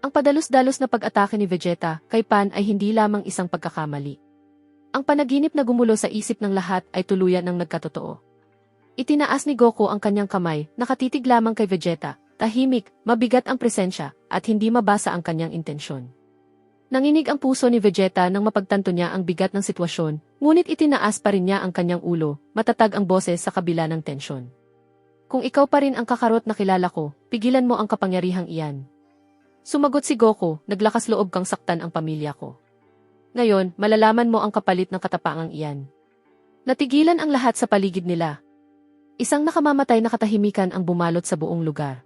Ang padalos-dalos na pag-atake ni Vegeta kay Pan ay hindi lamang isang pagkakamali. Ang panaginip na gumulo sa isip ng lahat ay tuluyan ng nagkatotoo. Itinaas ni Goku ang kanyang kamay, nakatitig lamang kay Vegeta, tahimik, mabigat ang presensya, at hindi mabasa ang kanyang intensyon. Nanginig ang puso ni Vegeta nang mapagtanto niya ang bigat ng sitwasyon, ngunit itinaas pa rin niya ang kanyang ulo, matatag ang boses sa kabila ng tensyon. Kung ikaw pa rin ang Kakarot na kilala ko, pigilan mo ang kapangyarihang iyan. Sumagot si Goku, naglakas loob kang saktan ang pamilya ko. Ngayon, malalaman mo ang kapalit ng katapangang iyan. Natigilan ang lahat sa paligid nila. Isang nakamamatay na katahimikan ang bumalot sa buong lugar.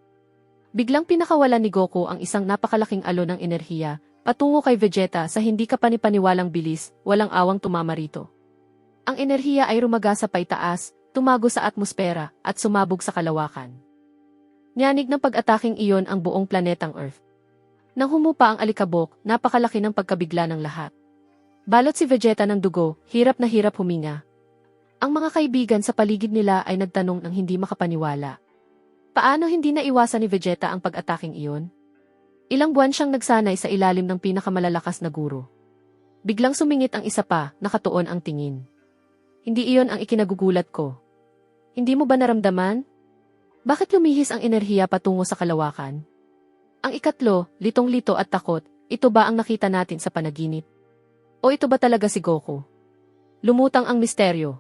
Biglang pinakawalan ni Goku ang isang napakalaking alon ng enerhiya, patungo kay Vegeta sa hindi kapanipaniwalang bilis, walang awang tumama rito. Ang enerhiya ay rumaga sa paitaas, tumago sa atmosfera, at sumabog sa kalawakan. Nyanig ng pag-ataking iyon ang buong planetang Earth. Nang humupa ang alikabok, napakalaki ng pagkabigla ng lahat. Balot si Vegeta ng dugo, hirap na hirap huminga. Ang mga kaibigan sa paligid nila ay nagtanong ng hindi makapaniwala. Paano hindi naiwasan ni Vegeta ang pag-ataking iyon? Ilang buwan siyang nagsanay sa ilalim ng pinakamalalakas na guro. Biglang sumingit ang isa pa, nakatuon ang tingin. Hindi iyon ang ikinagugulat ko. Hindi mo ba naramdaman? Bakit lumihis ang enerhiya patungo sa kalawakan? Ang ikatlo, litong-lito at takot, ito ba ang nakita natin sa panaginip? O ito ba talaga si Goku? Lumutang ang misteryo.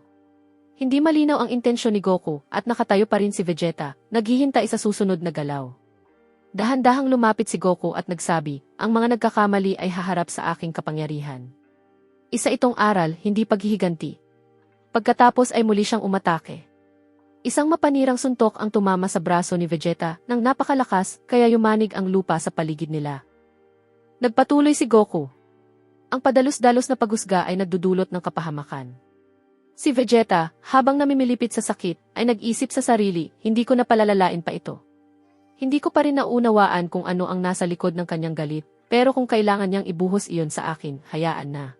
Hindi malinaw ang intensyon ni Goku at nakatayo pa rin si Vegeta, naghihintay sa susunod na galaw. Dahan-dahang lumapit si Goku at nagsabi, ang mga nagkakamali ay haharap sa aking kapangyarihan. Isa itong aral, hindi paghihiganti. Pagkatapos ay muli siyang umatake. Isang mapanirang suntok ang tumama sa braso ni Vegeta nang napakalakas kaya yumanig ang lupa sa paligid nila. Nagpatuloy si Goku. Ang padalos-dalos na paghusga ay nagdudulot ng kapahamakan. Si Vegeta, habang namimilipit sa sakit, ay nag-isip sa sarili, hindi ko na palalalain pa ito. Hindi ko pa rin naunawaan kung ano ang nasa likod ng kanyang galit, pero kung kailangan niyang ibuhos iyon sa akin, hayaan na.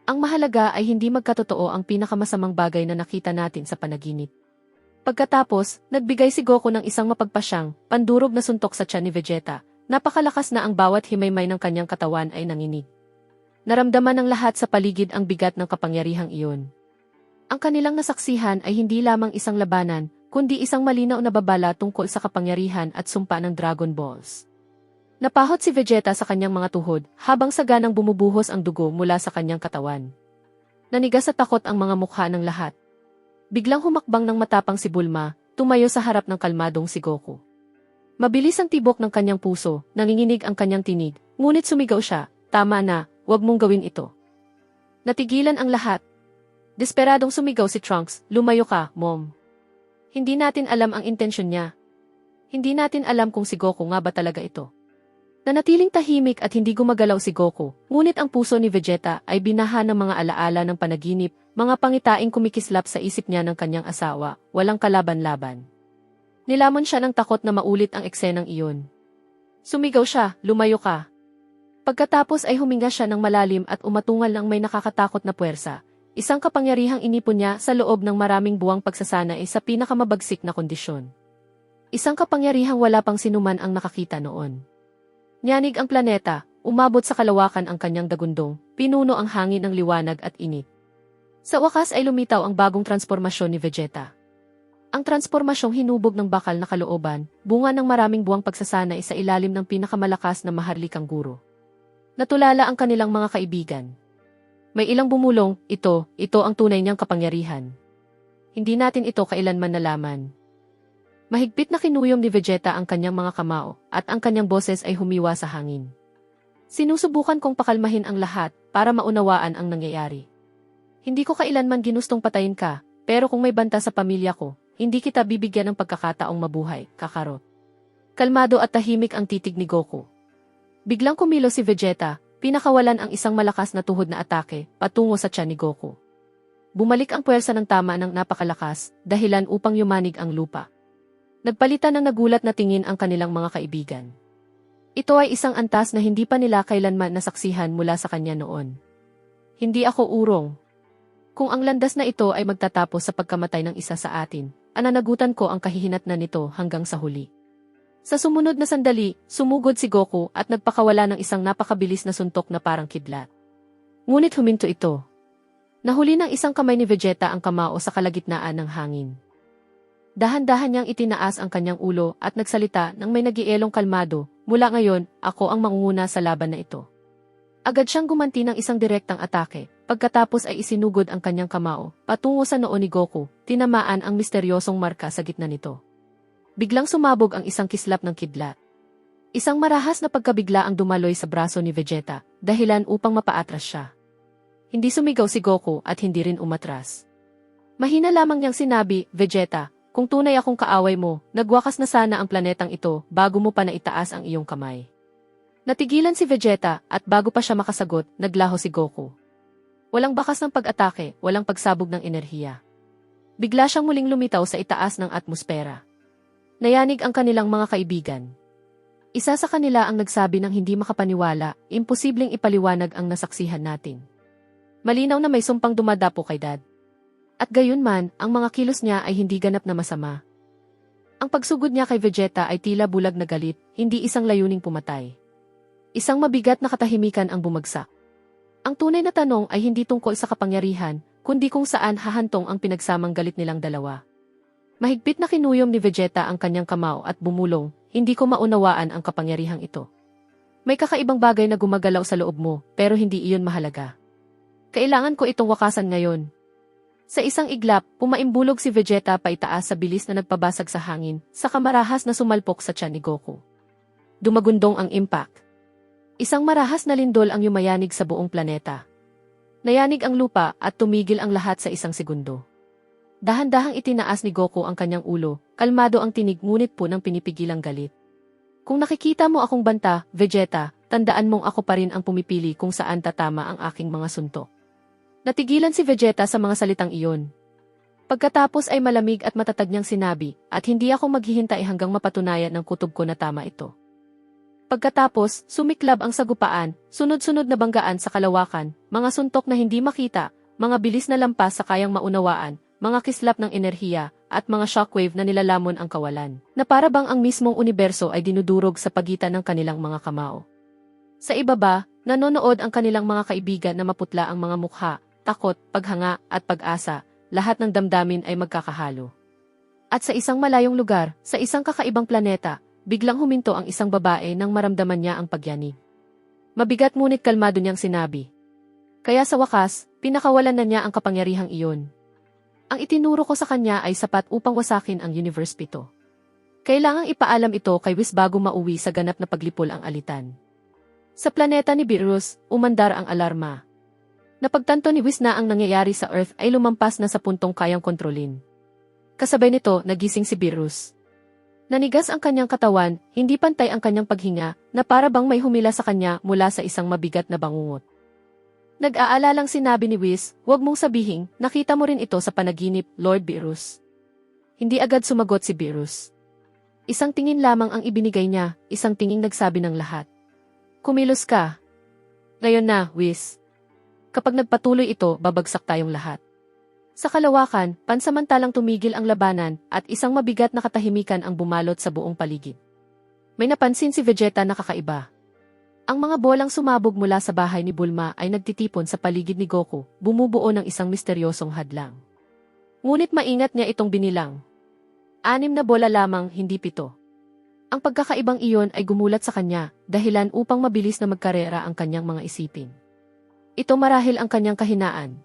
Ang mahalaga ay hindi magkatotoo ang pinakamasamang bagay na nakita natin sa panaginip. Pagkatapos, nagbigay si Goku ng isang mapagpasyang, pandurog na suntok sa tiyan ni Vegeta. Napakalakas na ang bawat himaymay ng kanyang katawan ay nanginig. Naramdaman ng lahat sa paligid ang bigat ng kapangyarihang iyon. Ang kanilang nasaksihan ay hindi lamang isang labanan, kundi isang malinaw na babala tungkol sa kapangyarihan at sumpa ng Dragon Balls. Napahot si Vegeta sa kanyang mga tuhod, habang saganang bumubuhos ang dugo mula sa kanyang katawan. Nanigas sa takot ang mga mukha ng lahat. Biglang humakbang ng matapang si Bulma, tumayo sa harap ng kalmadong si Goku. Mabilis ang tibok ng kanyang puso, nanginginig ang kanyang tinig, ngunit sumigaw siya, tama na, huwag mong gawin ito. Natigilan ang lahat. Desperadong sumigaw si Trunks, lumayo ka, Mom. Hindi natin alam ang intensyon niya. Hindi natin alam kung si Goku nga ba talaga ito. Nanatiling tahimik at hindi gumagalaw si Goku, ngunit ang puso ni Vegeta ay binaha ng mga alaala ng panaginip, mga pangitaing kumikislap sa isip niya ng kanyang asawa, walang kalaban-laban. Nilamon siya ng takot na maulit ang eksenang iyon. Sumigaw siya, lumayo ka. Pagkatapos ay huminga siya ng malalim at umatungal ng may nakakatakot na puwersa, isang kapangyarihang inipon niya sa loob ng maraming buwang pagsasanay sa pinakamabagsik na kondisyon. Isang kapangyarihang wala pang sinuman ang nakakita noon. Nyanig ang planeta, umabot sa kalawakan ang kanyang dagundong, pinuno ang hangin ng liwanag at init. Sa wakas ay lumitaw ang bagong transformasyon ni Vegeta. Ang transformasyong hinubog ng bakal na kalooban, bunga ng maraming buwang pagsasanay sa ilalim ng pinakamalakas na maharlikang guro. Natulala ang kanilang mga kaibigan. May ilang bumulong, ito ang tunay niyang kapangyarihan. Hindi natin ito kailanman nalaman. Mahigpit na kinuyom ni Vegeta ang kanyang mga kamao, at ang kanyang boses ay humiwa sa hangin. Sinusubukan kong pakalmahin ang lahat, para maunawaan ang nangyayari. Hindi ko kailanman ginustong patayin ka, pero kung may banta sa pamilya ko, hindi kita bibigyan ng pagkakataong mabuhay, Kakarot. Kalmado at tahimik ang titig ni Goku. Biglang kumilos si Vegeta, pinakawalan ang isang malakas na tuhod na atake, patungo sa tiyan ni Goku. Bumalik ang puwersa ng tama ng napakalakas, dahilan upang yumanig ang lupa. Nagpalitan ng nagulat na tingin ang kanilang mga kaibigan. Ito ay isang antas na hindi pa nila kailanman nasaksihan mula sa kanya noon. Hindi ako urong. Kung ang landas na ito ay magtatapos sa pagkamatay ng isa sa atin, ananagutan ko ang kahihinatnan nito hanggang sa huli. Sa sumunod na sandali, sumugod si Goku at nagpakawala ng isang napakabilis na suntok na parang kidlat. Ngunit huminto ito. Nahuli ng isang kamay ni Vegeta ang kamao sa kalagitnaan ng hangin. Dahan-dahan niyang itinaas ang kanyang ulo at nagsalita ng may nagielong kalmado, "Mula ngayon, ako ang mangunguna sa laban na ito." Agad siyang gumanti ng isang direktang atake, pagkatapos ay isinugod ang kanyang kamao, patungo sa noo ni Goku, tinamaan ang misteryosong marka sa gitna nito. Biglang sumabog ang isang kislap ng kidlat. Isang marahas na pagkabigla ang dumaloy sa braso ni Vegeta, dahilan upang mapaatras siya. Hindi sumigaw si Goku at hindi rin umatras. Mahina lamang niyang sinabi, "Vegeta, kung tunay akong kaaway mo, nagwakas na sana ang planetang ito bago mo pa naitaas ang iyong kamay." Natigilan si Vegeta at bago pa siya makasagot, naglaho si Goku. Walang bakas ng pag-atake, walang pagsabog ng enerhiya. Bigla siyang muling lumitaw sa itaas ng atmosfera. Nayanig ang kanilang mga kaibigan. Isa sa kanila ang nagsabi ng hindi makapaniwala, imposibleng ipaliwanag ang nasaksihan natin. Malinaw na may sumpang dumadapo kay Dad. At gayon man, ang mga kilos niya ay hindi ganap na masama. Ang pagsugod niya kay Vegeta ay tila bulag na galit, hindi isang layuning pumatay. Isang mabigat na katahimikan ang bumagsak. Ang tunay na tanong ay hindi tungkol sa kapangyarihan, kundi kung saan hahantong ang pinagsamang galit nilang dalawa. Mahigpit na kinuyom ni Vegeta ang kanyang kamao at bumulong, "Hindi ko maunawaan ang kapangyarihang ito. May kakaibang bagay na gumagalaw sa loob mo, pero hindi iyon mahalaga. Kailangan ko itong wakasan ngayon." Sa isang iglap, pumaimbulog si Vegeta paitaas sa bilis na nagpabasag sa hangin, sa kamarahas na sumalpok sa tiyan ni Goku. Dumagundong ang impact. Isang marahas na lindol ang yumayanig sa buong planeta. Nayanig ang lupa at tumigil ang lahat sa isang segundo. Dahan-dahang itinaas ni Goku ang kanyang ulo, kalmado ang tinig ngunit punang pinipigilang galit. "Kung nakikita mo akong banta, Vegeta, tandaan mong ako pa rin ang pumipili kung saan tatama ang aking mga suntok." Natigilan si Vegeta sa mga salitang iyon. Pagkatapos ay malamig at matatag niyang sinabi, "At hindi ako maghihintay hanggang mapatunayan ng kutob ko na tama ito." Pagkatapos, sumiklab ang sagupaan, sunod-sunod na banggaan sa kalawakan, mga suntok na hindi makita, mga bilis na lampas sa kayang maunawaan, mga kislap ng enerhiya, at mga shockwave na nilalamon ang kawalan, na para bang ang mismong universo ay dinudurog sa pagitan ng kanilang mga kamao. Sa ibaba, nanonood ang kanilang mga kaibigan na maputla ang mga mukha, takot, paghanga, at pag-asa, lahat ng damdamin ay magkakahalo. At sa isang malayong lugar, sa isang kakaibang planeta, biglang huminto ang isang babae nang maramdaman niya ang pagyanig. Mabigat ngunit kalmado niyang sinabi. Kaya sa wakas, pinakawalan na niya ang kapangyarihang iyon. Ang itinuro ko sa kanya ay sapat upang wasakin ang Universe 7. Kailangang ipaalam ito kay Whis bago mauwi sa ganap na paglipol ang alitan. Sa planeta ni Beerus, umandar ang alarma. Napagtanto ni Whis na ang nangyayari sa Earth ay lumampas na sa puntong kayang kontrolin. Kasabay nito, nagising si Beerus. Nanigas ang kanyang katawan, hindi pantay ang kanyang paghinga, na para bang may humila sa kanya mula sa isang mabigat na bangungot. Nag-aalalang sinabi ni Whis, "Huwag mong sabihin, nakita mo rin ito sa panaginip, Lord Beerus." Hindi agad sumagot si Beerus. Isang tingin lamang ang ibinigay niya, isang tinging nagsabi ng lahat. "Kumilos ka. Ngayon na, Whis. Kapag nagpatuloy ito, babagsak tayong lahat." Sa kalawakan, pansamantalang tumigil ang labanan at isang mabigat na katahimikan ang bumalot sa buong paligid. May napansin si Vegeta na kakaiba. Ang mga bolang sumabog mula sa bahay ni Bulma ay nagtitipon sa paligid ni Goku, bumubuo ng isang misteryosong hadlang. Ngunit maingat niya itong binilang. 6 na bola lamang, hindi 7. Ang pagkakaibang iyon ay gumulat sa kanya, dahilan upang mabilis na magkarera ang kanyang mga isipin. Ito marahil ang kanyang kahinaan.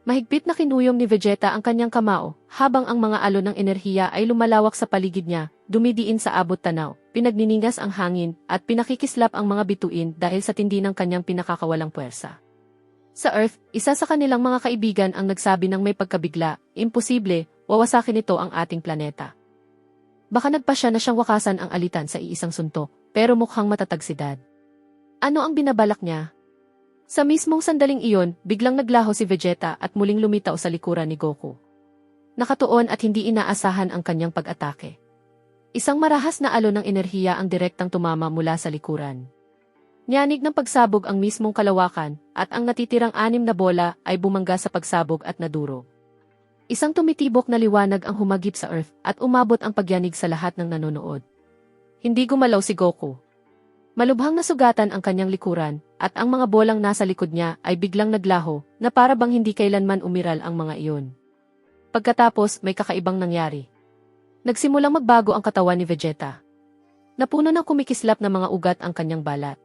Mahigpit na kinuyom ni Vegeta ang kanyang kamao, habang ang mga alon ng enerhiya ay lumalawak sa paligid niya, dumidiin sa abot tanaw, pinagniningas ang hangin, at pinakikislap ang mga bituin dahil sa tindi ng kanyang pinakakawalang puwersa. Sa Earth, isa sa kanilang mga kaibigan ang nagsabi ng may pagkabigla, "Imposible, wawasakin ito ang ating planeta." Baka nagpasya na siyang wakasan ang alitan sa iisang suntok, pero mukhang matatag si Dad. Ano ang binabalak niya? Sa mismong sandaling iyon, biglang naglaho si Vegeta at muling lumitaw sa likuran ni Goku. Nakatuon at hindi inaasahan ang kanyang pag-atake. Isang marahas na alon ng enerhiya ang direktang tumama mula sa likuran. Nyanig ng pagsabog ang mismong kalawakan, at ang natitirang 6 na bola ay bumangga sa pagsabog at nadurog. Isang tumitibok na liwanag ang humagip sa Earth at umabot ang pagyanig sa lahat ng nanonood. Hindi gumalaw si Goku. Malubhang nasugatan ang kanyang likuran, at ang mga bolang nasa likod niya ay biglang naglaho na para bang hindi kailanman umiral ang mga iyon. Pagkatapos may kakaibang nangyari. Nagsimulang magbago ang katawan ni Vegeta. Napuno ng kumikislap na mga ugat ang kanyang balat.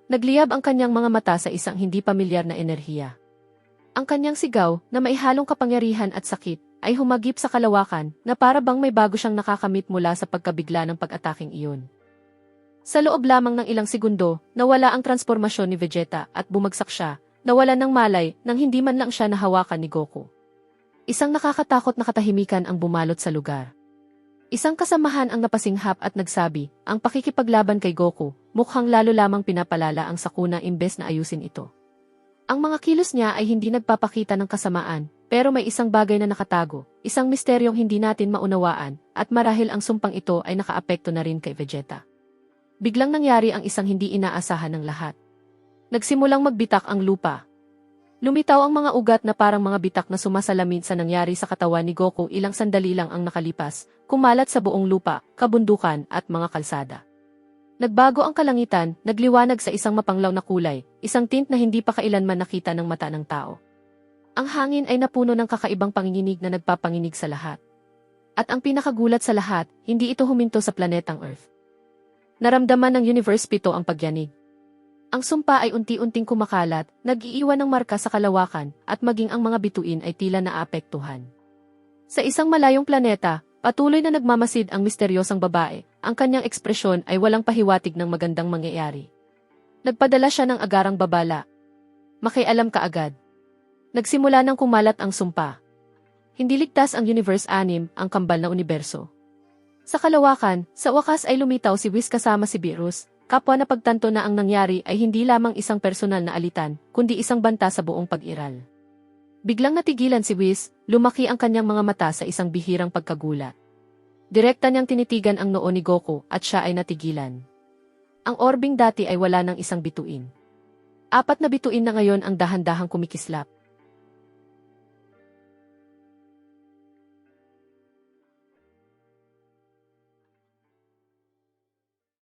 Nagliyab ang kanyang mga mata sa isang hindi pamilyar na enerhiya. Ang kanyang sigaw, na maihalong kapangyarihan at sakit, ay humagip sa kalawakan na para bang may bago siyang nakakamit mula sa pagkabigla ng pag-ataking iyon. Sa loob lamang ng ilang segundo, nawala ang transformasyon ni Vegeta at bumagsak siya, nawalan ng malay nang hindi man lang siya nahawakan ni Goku. Isang nakakatakot na katahimikan ang bumalot sa lugar. Isang kasamahan ang napasinghap at nagsabi, ang pakikipaglaban kay Goku, mukhang lalo lamang pinapalala ang sakuna imbes na ayusin ito. Ang mga kilos niya ay hindi nagpapakita ng kasamaan, pero may isang bagay na nakatago, isang misteryong hindi natin maunawaan, at marahil ang sumpang ito ay nakaapekto na rin kay Vegeta. Biglang nangyari ang isang hindi inaasahan ng lahat. Nagsimulang magbitak ang lupa. Lumitaw ang mga ugat na parang mga bitak na sumasalamin sa nangyari sa katawan ni Goku. Ilang sandali lang ang nakalipas, kumalat sa buong lupa, kabundukan at mga kalsada. Nagbago ang kalangitan, nagliwanag sa isang mapanglaw na kulay, isang tint na hindi pa kailanman nakita ng mata ng tao. Ang hangin ay napuno ng kakaibang panginginig na nagpapanginig sa lahat. At ang pinakagulat sa lahat, hindi ito huminto sa planetang Earth. Naramdaman ng Universe 7 ang pagyanig. Ang sumpa ay unti-unting kumakalat, nag-iiwan ng marka sa kalawakan, at maging ang mga bituin ay tila naapektuhan. Sa isang malayong planeta, patuloy na nagmamasid ang misteryosang babae, ang kanyang ekspresyon ay walang pahiwatig ng magandang mangyayari. Nagpadala siya ng agarang babala. Makialam ka agad. Nagsimula ng kumalat ang sumpa. Hindi ligtas ang Universe 6, ang kambal na universo. Sa kalawakan, sa wakas ay lumitaw si Whis kasama si Beerus, kapwa na pagtanto na ang nangyari ay hindi lamang isang personal na alitan, kundi isang banta sa buong pag-iral. Biglang natigilan si Whis, lumaki ang kanyang mga mata sa isang bihirang pagkagulat. Direkta niyang tinitigan ang noo ni Goku at siya ay natigilan. Ang orbing dati ay wala ng isang bituin. 4 na bituin na ngayon ang dahan-dahang kumikislap.